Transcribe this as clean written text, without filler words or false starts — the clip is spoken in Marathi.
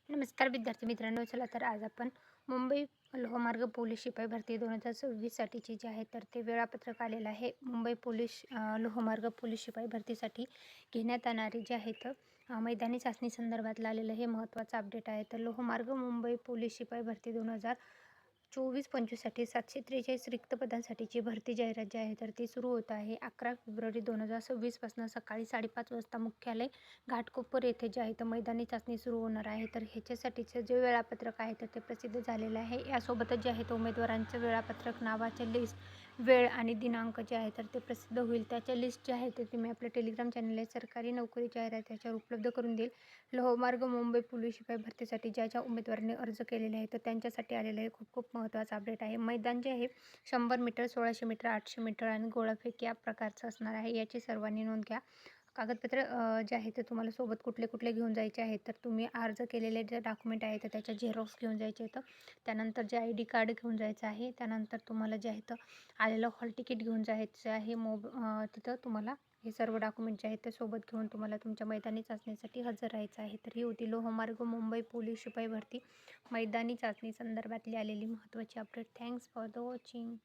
नमस्कार विद्यार्थी मित्रांनो. चला तर आज आपण मुंबई लोहमार्ग पोलीस शिपाई भरती 2026 साठीची जे आहे तर ते वेळापत्रक आलेलं आहे. मुंबई पोलीस लोहमार्ग पोलीस शिपाई भरतीसाठी घेण्यात येणारी जे आहे तर मैदानी चाचणी संदर्भातलं आलेलं हे महत्त्वाचं अपडेट आहे. तर लोहमार्ग मुंबई पोलीस शिपाई भरती 2024-25साठी 743 रिक्त पदांसाठीची भरती जाहिरात जी आहे तर ती सुरू होत आहे. 11 फेब्रुवारी 2026 पासून सकाळी 5:30 वाजता मुख्यालय घाटकोपर येथे जे आहे तर मैदानी चाचणी सुरू होणार आहे. तर ह्याच्यासाठीचं जे वेळापत्रक आहे तर ते प्रसिद्ध झालेलं आहे. यासोबतच जे आहे तर उमेदवारांचं वेळापत्रक, नावाच्या लिस्ट, वेळ आणि दिनांक जे आहे तर ते प्रसिद्ध होईल. त्याच्या लिस्ट जे आहे तर तुम्ही आपल्या टेलिग्राम चॅनल आहे सरकारी नोकरी जाहिरात त्याच्यावर उपलब्ध करून देईल. लोहमार्ग मुंबई पोलीस शिपाई भरतीसाठी ज्या उमेदवारांनी अर्ज केलेले आहे तर त्यांच्यासाठी आलेलं आहे खूप महत्त्वाचा अपडेट आहे. मैदान जे आहे 100 मीटर, 1600 मीटर, 800 मीटर आणि गोळाफेक या प्रकारचं असणार आहे. याची सर्वांनी नोंद घ्या. कागदपत्र जे आहे ते तुम्हाला सोबत कुठले घेऊन जायचे आहेत तर तुम्ही अर्ज केलेले जे डॉक्युमेंट आहे तर त्याच्या झेरॉक्स घेऊन जायचे आहेत. त्यानंतर जे ID कार्ड घेऊन जायचं आहे. त्यानंतर तुम्हाला जे आहे तर आलेलं हॉल तिकीट घेऊन जायचं आहे. तिथं तुम्हाला हे सर्व डॉक्युमेंट जे आहेत ते सोबत घेऊन तुम्हाला तुमच्या मैदानी चाचणीसाठी हजर राहायचं आहे. तर ही होती लोहमार्ग मुंबई पोलीस शिपाई भरती मैदानी चाचणी संदर्भातली आलेली महत्त्वाची update. Thanks for the watching.